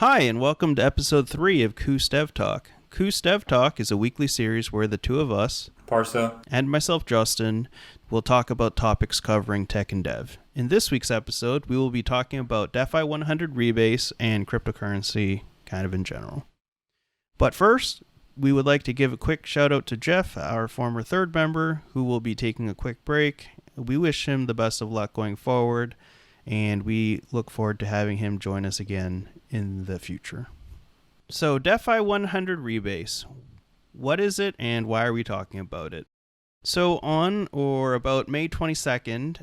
Hi, and welcome to episode 3 of Koos Dev Talk. Koos Dev Talk is a weekly series where the two of us, Parsa, and myself, Justin, will talk about topics covering tech and dev. In this week's episode, we will be talking about DeFi 100 rebase and cryptocurrency kind of in general. But first, we would like to give a quick shout out to Jeff, our former third member, who will be taking a quick break. We wish him the best of luck going forward, and we look forward to having him join us again in the future. So, DeFi 100 rebase. What is it and why are we talking about it? So, on or about May 22nd,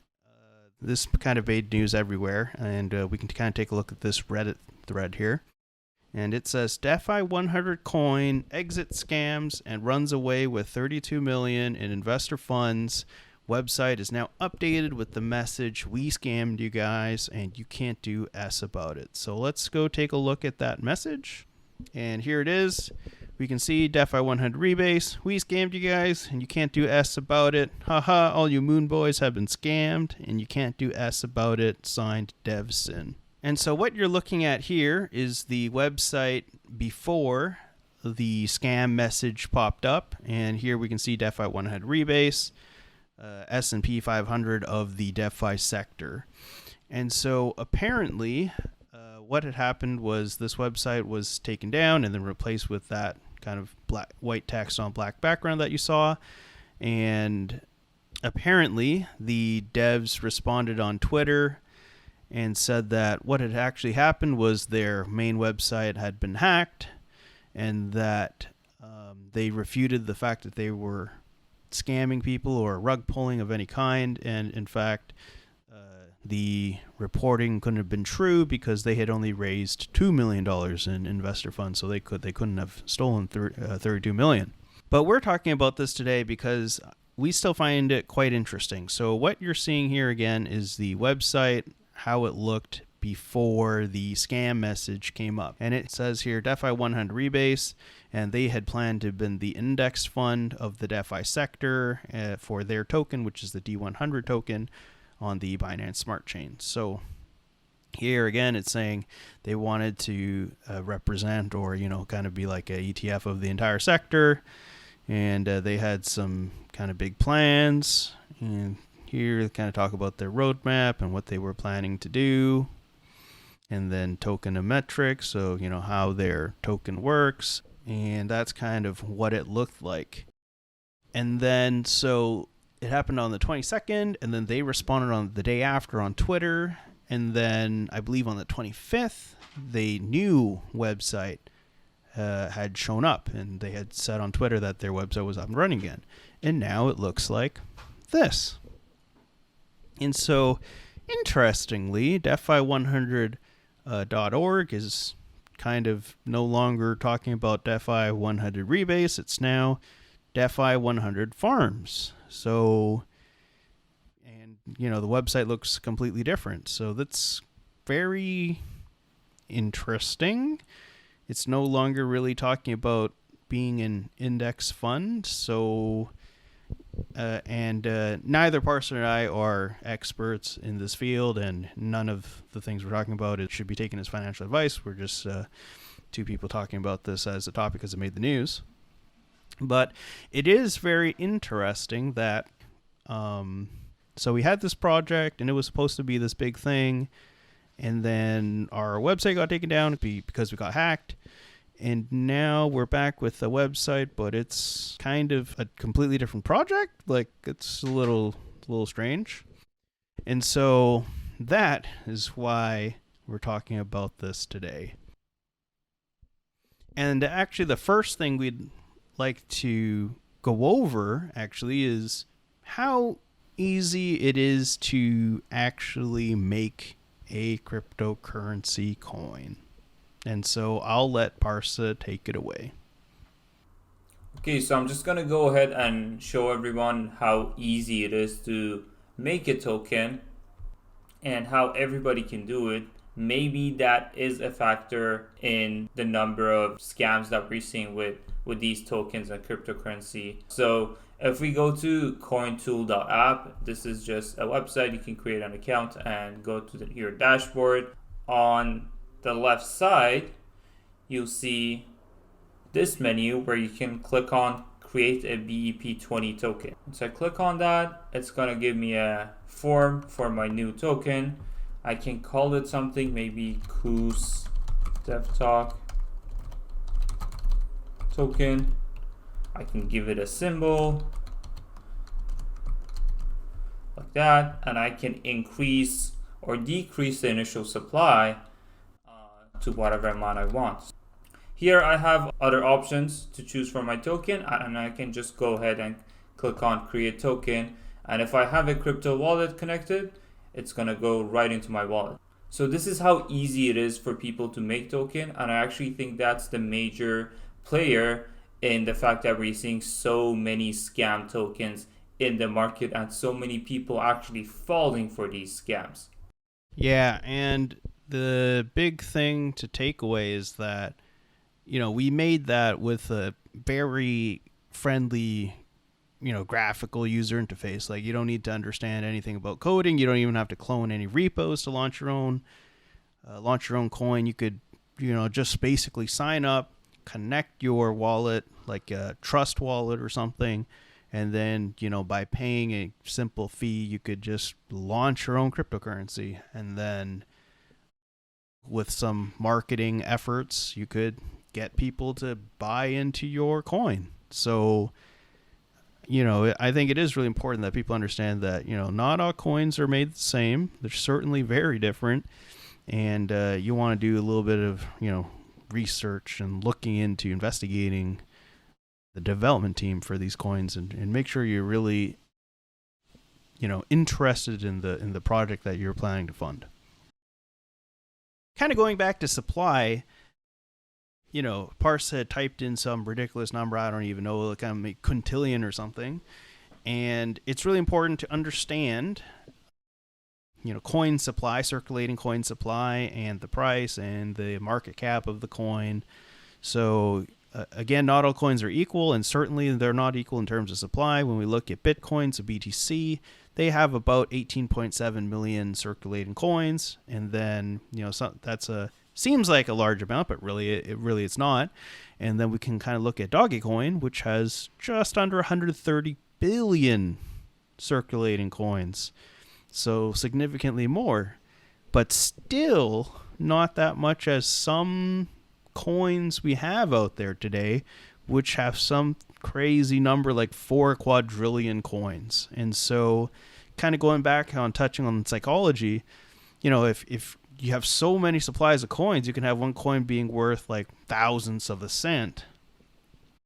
this kind of made news everywhere, and we can kind of take a look at this Reddit thread here. And it says, DeFi 100 coin exit scams and runs away with 32 million in investor funds. Website is now updated with the message, we scammed you guys and you can't do S about it. So let's go take a look at that message. And here it is. We can see DeFi 100 rebase. We scammed you guys and you can't do S about it. Haha, all you moon boys have been scammed and you can't do S about it. Signed, DevSyn. And so what you're looking at here is the website before the scam message popped up. And here we can see DeFi 100 rebase. S&P 500 of the DeFi sector. And so apparently what had happened was this website was taken down and then replaced with that kind of white text on black background that you saw. And apparently the devs responded on Twitter and said that what had actually happened was their main website had been hacked and that they refuted the fact that they were scamming people or rug pulling of any kind, and in fact the reporting couldn't have been true because they had only raised $2 million in investor funds, so they couldn't have stolen 32 million. But we're talking about this today because we still find it quite interesting. So what you're seeing here again is the website, how it looked before the scam message came up. And it says here DeFi 100 rebase, and they had planned to have been the index fund of the DeFi sector for their token, which is the D100 token on the Binance Smart Chain. So here again, it's saying they wanted to represent or, kind of be like a ETF of the entire sector. And they had some kind of big plans. And here they kind of talk about their roadmap and what they were planning to do. And then tokenomics, so, how their token works. And that's kind of what it looked like. And then, so it happened on the 22nd, and then they responded on the day after on Twitter. And then I believe on the 25th, the new website had shown up, and they had said on Twitter that their website was up and running again. And now it looks like this. And so, interestingly, DeFi100.org is kind of no longer talking about DeFi 100 rebase. It's now DeFi 100 farms. So, and the website looks completely different. So that's very interesting. It's no longer really talking about being an index fund. So, neither Parson or I are experts in this field, and none of the things we're talking about it should be taken as financial advice. We're just two people talking about this as a topic because it made the news. But it is very interesting that so we had this project and it was supposed to be this big thing, and then our website got taken down because we got hacked. And now we're back with the website, but it's kind of a completely different project. Like, it's a little strange. And so that is why we're talking about this today. And actually, the first thing we'd like to go over, actually, is how easy it is to actually make a cryptocurrency coin. And so I'll let Parsa take it away. Okay, so I'm just going to go ahead and show everyone how easy it is to make a token and how everybody can do it. Maybe that is a factor in the number of scams that we're seeing with these tokens and cryptocurrency. So if we go to cointool.app, this is just a website. You can create an account and go to your dashboard. On the left side, you'll see this menu where you can click on create a BEP20 token. So I click on that, it's gonna give me a form for my new token. I can call it something, maybe Koos Dev Talk token. I can give it a symbol like that, and I can increase or decrease the initial supply to whatever amount I want. Here I have other options to choose for my token, and I can just go ahead and click on create token, and if I have a crypto wallet connected, it's gonna go right into my wallet. So this is how easy it is for people to make token, and I actually think that's the major player in the fact that we're seeing so many scam tokens in the market and so many people actually falling for these scams. Yeah, and the big thing to take away is that, we made that with a very friendly, graphical user interface. Like, you don't need to understand anything about coding. You don't even have to clone any repos to launch your own coin. You could, just basically sign up, connect your wallet, like a trust wallet or something, and then, by paying a simple fee, you could just launch your own cryptocurrency. And then with some marketing efforts, you could get people to buy into your coin. So, I think it is really important that people understand that, not all coins are made the same. They're certainly very different. And you want to do a little bit of, research and looking into investigating the development team for these coins and make sure you're really, interested in the project that you're planning to fund. Kind of going back to supply, Parse had typed in some ridiculous number, I don't even know, like a quintillion or something. And it's really important to understand, coin supply, circulating coin supply, and the price and the market cap of the coin. So again, not all coins are equal, and certainly they're not equal in terms of supply. When we look at Bitcoin, so BTC, they have about 18.7 million circulating coins, and then that's seems like a large amount, but really it's not. And then we can kind of look at Dogecoin, which has just under 130 billion circulating coins, so significantly more, but still not that much as some coins we have out there today, which have some crazy number like 4 quadrillion coins. And so kind of going back on touching on psychology, if you have so many supplies of coins, you can have one coin being worth like thousandths of a cent,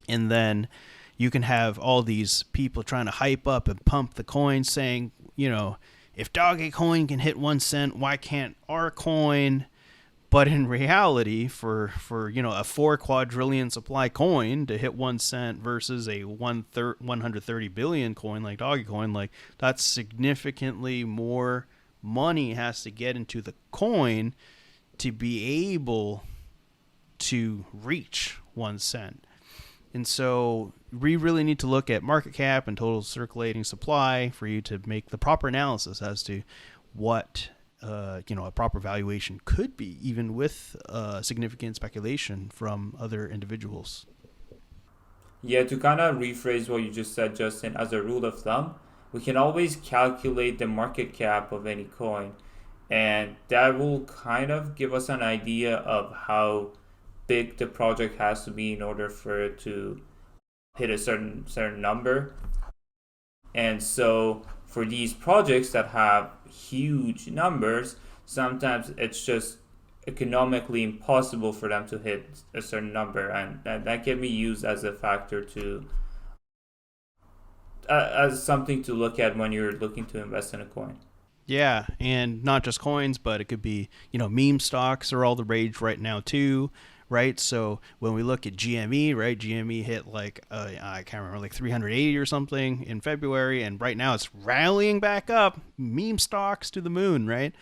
and then you can have all these people trying to hype up and pump the coin, saying, if Dogecoin can hit 1 cent, why can't our coin? But in reality, for a 4 quadrillion supply coin to hit 1 cent versus a 130 billion coin like Dogecoin, like that's significantly more money has to get into the coin to be able to reach 1 cent. And so we really need to look at market cap and total circulating supply for you to make the proper analysis as to what a proper valuation could be, even with significant speculation from other individuals. Yeah, to kind of rephrase what you just said, Justin, as a rule of thumb, we can always calculate the market cap of any coin, and that will kind of give us an idea of how big the project has to be in order for it to hit a certain number. And so for these projects that have huge numbers, sometimes it's just economically impossible for them to hit a certain number, and that can be used as a factor to as something to look at when you're looking to invest in a coin. Yeah, and not just coins, but it could be, meme stocks are all the rage right now too, right? So when we look at GME, right, GME hit like, I can't remember, like 380 or something in February, and right now it's rallying back up, meme stocks to the moon, right?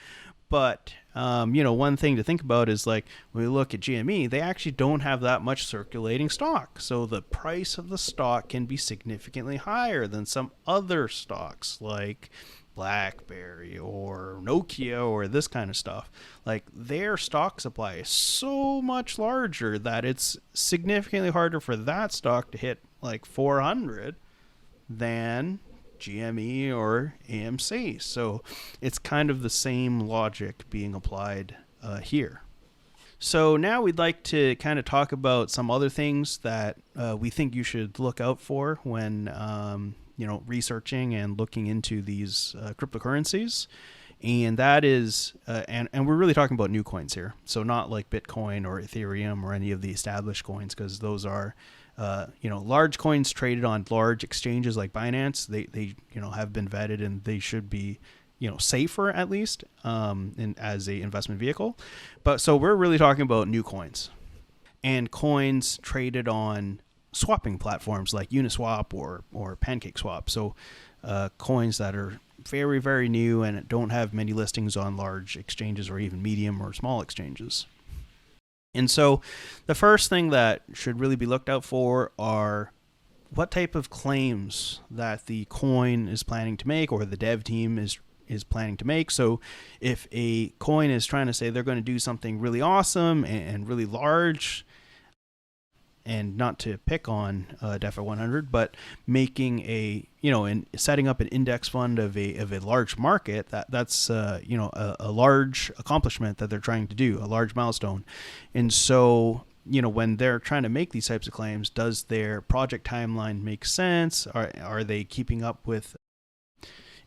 But, one thing to think about is like when we look at GME, they actually don't have that much circulating stock. So the price of the stock can be significantly higher than some other stocks like BlackBerry or Nokia or this kind of stuff, like their stock supply is so much larger that it's significantly harder for that stock to hit like 400 than GME or AMC. So it's kind of the same logic being applied here. So now we'd like to kind of talk about some other things that we think you should look out for when researching and looking into these cryptocurrencies. And that is, and we're really talking about new coins here. So not like Bitcoin or Ethereum or any of the established coins, because those are, large coins traded on large exchanges like Binance. They have been vetted and they should be, safer at least as a investment vehicle. But so we're really talking about new coins and coins traded on swapping platforms like Uniswap or PancakeSwap. So coins that are very, very new and don't have many listings on large exchanges or even medium or small exchanges. And so the first thing that should really be looked out for are what type of claims that the coin is planning to make or the dev team is planning to make. So if a coin is trying to say they're going to do something really awesome and really large, and not to pick on DeFi 100, but making and setting up an index fund of a large market, that's a large accomplishment that they're trying to do, a large milestone. And so, when they're trying to make these types of claims, does their project timeline make sense? Are they keeping up with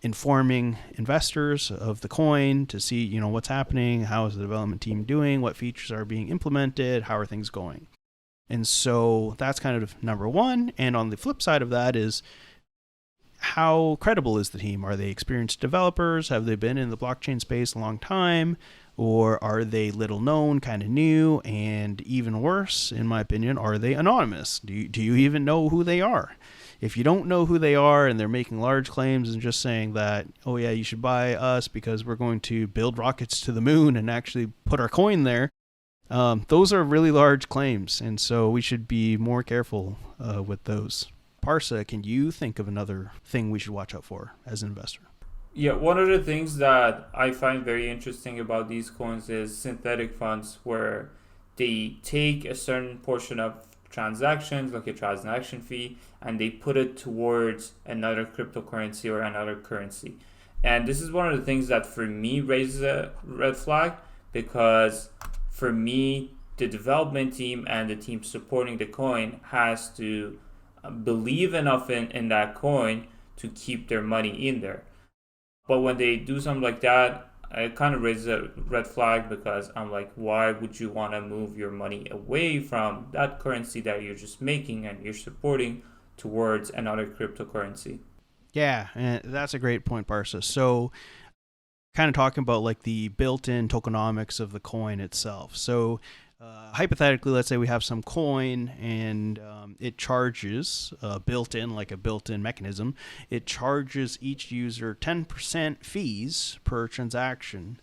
informing investors of the coin to see, what's happening? How is the development team doing? What features are being implemented? How are things going? And so that's kind of number one. And on the flip side of that is, how credible is the team? Are they experienced developers? Have they been in the blockchain space a long time? Or are they little known, kind of new? And even worse, in my opinion, are they anonymous? Do you even know who they are? If you don't know who they are and they're making large claims and just saying that, oh yeah, you should buy us because we're going to build rockets to the moon and actually put our coin there, those are really large claims, and so we should be more careful with those. Parsa, can you think of another thing we should watch out for as an investor? Yeah, one of the things that I find very interesting about these coins is synthetic funds, where they take a certain portion of transactions, like a transaction fee, and they put it towards another cryptocurrency or another currency. And this is one of the things that for me raises a red flag, because for me, the development team and the team supporting the coin has to believe enough in that coin to keep their money in there. But when they do something like that, it kind of raises a red flag, because I'm like, why would you want to move your money away from that currency that you're just making and you're supporting towards another cryptocurrency? Yeah, and that's a great point, Parsa. So kind of talking about like the built-in tokenomics of the coin itself. So hypothetically, let's say we have some coin and it charges built-in, like a built-in mechanism. It charges each user 10% fees per transaction,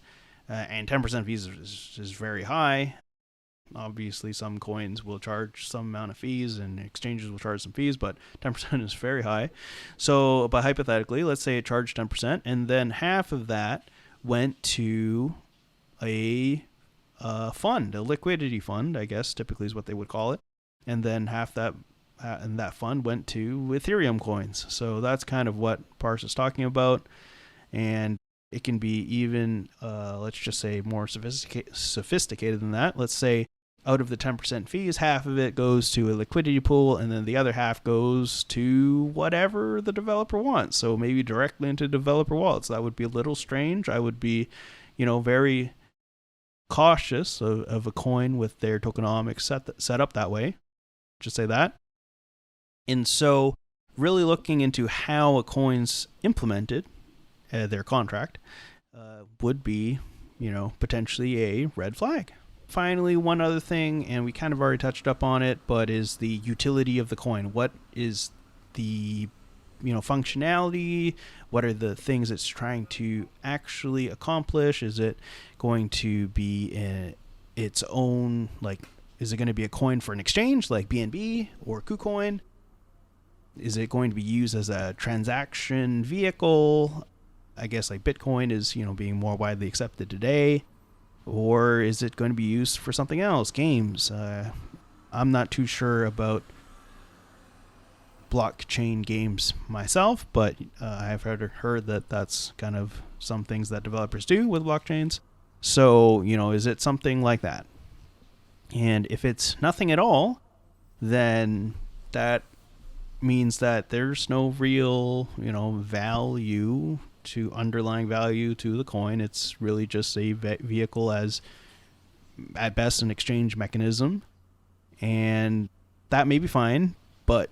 and 10% fees is very high. Obviously, some coins will charge some amount of fees and exchanges will charge some fees, but 10% is very high. So, but hypothetically, let's say it charged 10%, and then half of that went to a fund, a liquidity fund, I guess typically is what they would call it. And then half that and that fund went to Ethereum coins. So that's kind of what Parse is talking about. And it can be even, let's just say, more sophisticated than that. Let's say out of the 10% fees, half of it goes to a liquidity pool, and then the other half goes to whatever the developer wants. So maybe directly into developer wallets. That would be a little strange. I would be, very cautious of a coin with their tokenomics set up that way. Just say that. And so really looking into how a coin's implemented, their contract, would be, potentially a red flag. Finally, one other thing, and we kind of already touched up on it, but is the utility of the coin. What is the functionality? What are the things it's trying to actually accomplish? Is it going to be its own, is it going to be a coin for an exchange like BNB or KuCoin? Is it going to be used as a transaction vehicle? I guess like Bitcoin is, being more widely accepted today, or is it going to be used for something else? Games. I'm not too sure about blockchain games myself, but I've heard that that's kind of some things that developers do with blockchains. So, is it something like that? And if it's nothing at all, then that means that there's no real, value to underlying value to the coin. It's really just a vehicle as, at best, an exchange mechanism. And that may be fine, but,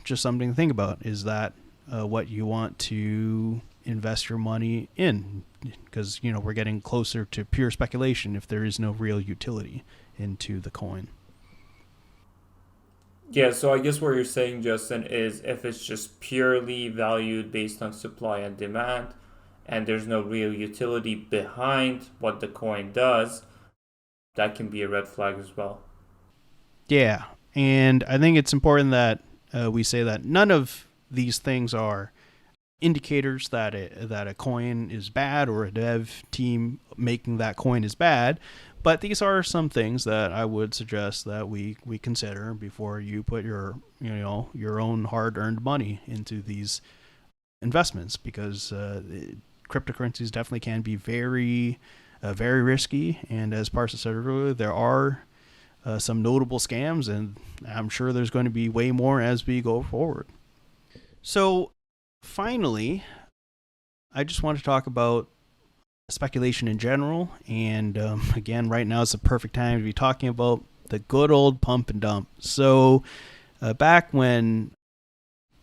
just something to think about. Is that what you want to invest your money in? Because, we're getting closer to pure speculation if there is no real utility into the coin. Yeah, so I guess what you're saying, Justin, is if it's just purely valued based on supply and demand, and there's no real utility behind what the coin does, that can be a red flag as well. Yeah, and I think it's important that we say that none of these things are indicators that a coin is bad or a dev team making that coin is bad. But these are some things that I would suggest that we consider before you put your own hard-earned money into these investments, because cryptocurrencies definitely can be very, very risky. And as Parsa said earlier, there are some notable scams, and I'm sure there's going to be way more as we go forward. So finally, I just want to talk about speculation in general, and again, right now is the perfect time to be talking about the good old pump and dump. So back when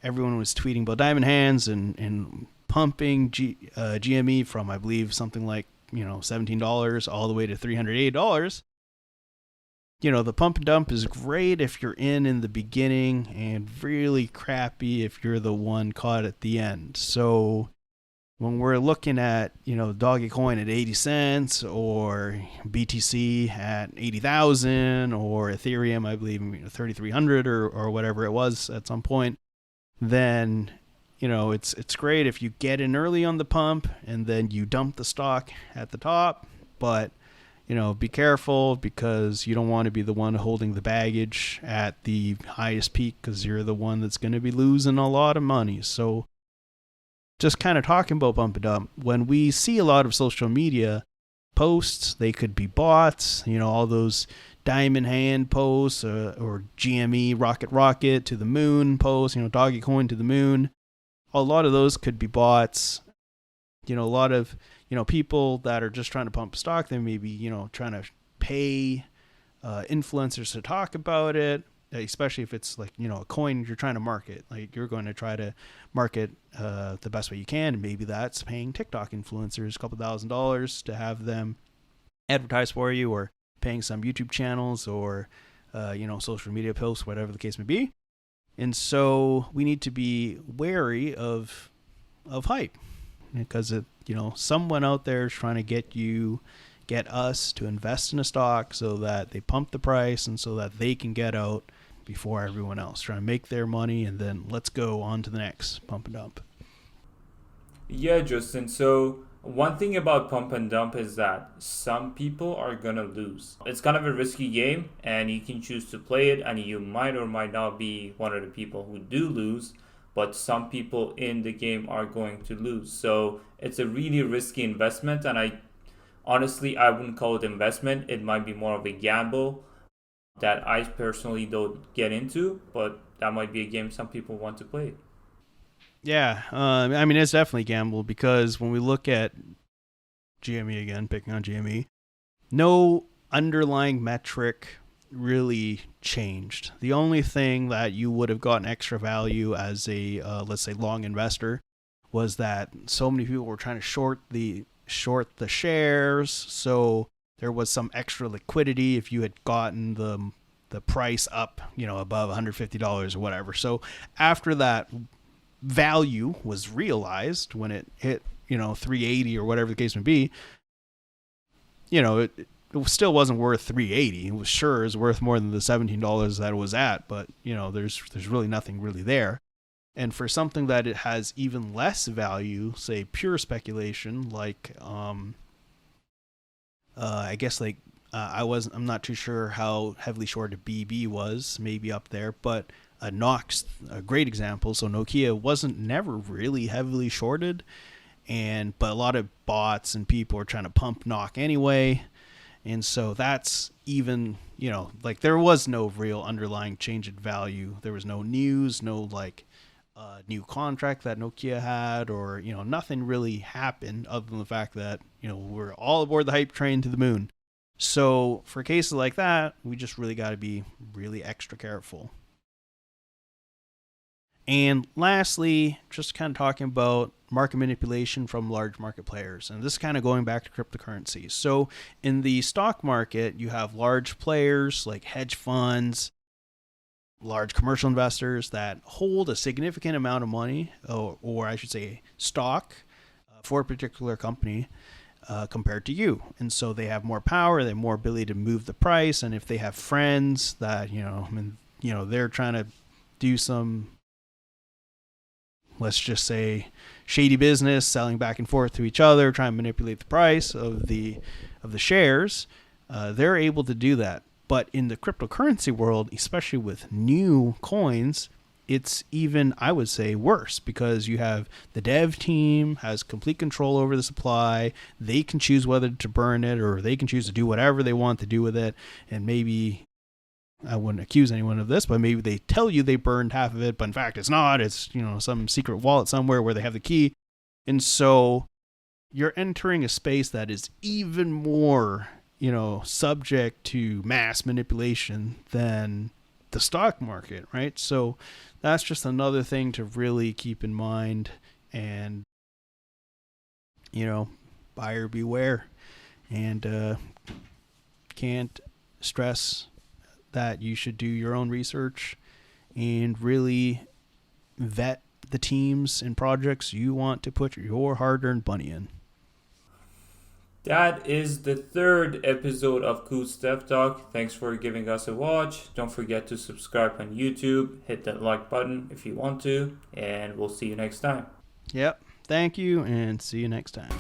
everyone was tweeting about diamond hands and pumping GME from, I believe, something like $17 all the way to $380, the pump and dump is great if you're in the beginning, and really crappy if you're the one caught at the end. So when we're looking at, Dogecoin at 80 cents, or BTC at 80,000, or Ethereum, I believe, 3,300 or whatever it was at some point, then, it's great if you get in early on the pump and then you dump the stock at the top. But, be careful, because you don't want to be the one holding the baggage at the highest peak, because you're the one that's going to be losing a lot of money. So just kind of talking about pump and dump, when we see a lot of social media posts, they could be bots, all those diamond hand posts, or GME rocket to the moon posts, Dogecoin to the moon. A lot of those could be bots. A lot of, people that are just trying to pump stock, they may be, trying to pay influencers to talk about it, especially if it's like, a coin you're trying to market. Like, you're going to try to market the best way you can. And maybe that's paying TikTok influencers a couple $1,000s to have them advertise for you, or paying some YouTube channels, or social media posts, whatever the case may be. And so we need to be wary of hype, because someone out there is trying to get us to invest in a stock so that they pump the price, and so that they can get out before everyone else, trying to make their money, and then let's go on to the next pump and dump. Yeah, Justin. So one thing about pump and dump is that some people are gonna lose. It's kind of a risky game, and you can choose to play it, and you might or might not be one of the people who do lose, but some people in the game are going to lose. So it's a really risky investment, and I wouldn't call it investment. It might be more of a gamble that I personally don't get into, but that might be a game some people want to play. Yeah, it's definitely a gamble, because when we look at GME again, picking on GME, no underlying metric really changed. The only thing that you would have gotten extra value as a, let's say, long investor, was that so many people were trying to short the shares, so there was some extra liquidity if you had gotten the price up, above $150 or whatever. So after that value was realized, when it hit, 380 or whatever the case may be, it still wasn't worth 380. It was worth more than the $17 that it was at, but there's really nothing really there. And for something that it has even less value, say pure speculation, like I guess like I'm not too sure how heavily shorted BB was, maybe up there, but Nox, a great example. So Nokia wasn't never really heavily shorted, but a lot of bots and people are trying to pump Nock anyway. And so that's even, like there was no real underlying change in value. There was no news, no like new contract that Nokia had, or, nothing really happened other than the fact that, we're all aboard the hype train to the moon. So for cases like that, we just really got to be really extra careful. And lastly, just kind of talking about market manipulation from large market players. And this is kind of going back to cryptocurrencies. So in the stock market, you have large players like hedge funds, large commercial investors that hold a significant amount of money, or I should say stock, for a particular company compared to you. And so they have more power, they have more ability to move the price. And if they have friends that, they're trying to do some, let's just say, shady business, selling back and forth to each other, trying to manipulate the price of the shares, they're able to do that. But in the cryptocurrency world, especially with new coins, it's even, I would say, worse, because you have the dev team has complete control over the supply. They can choose whether to burn it, or they can choose to do whatever they want to do with it. And maybe, I wouldn't accuse anyone of this, but maybe they tell you they burned half of it, but in fact it's not. It's, some secret wallet somewhere where they have the key. And so you're entering a space that is even more, subject to mass manipulation than the stock market, right? So that's just another thing to really keep in mind. And, buyer beware. And can't stress that you should do your own research and really vet the teams and projects you want to put your hard-earned money in. That is the third episode of Koos Dev Talk. Thanks for giving us a watch. Don't forget to subscribe on YouTube. Hit that like button if you want to. And we'll see you next time. Yep. Thank you, and see you next time.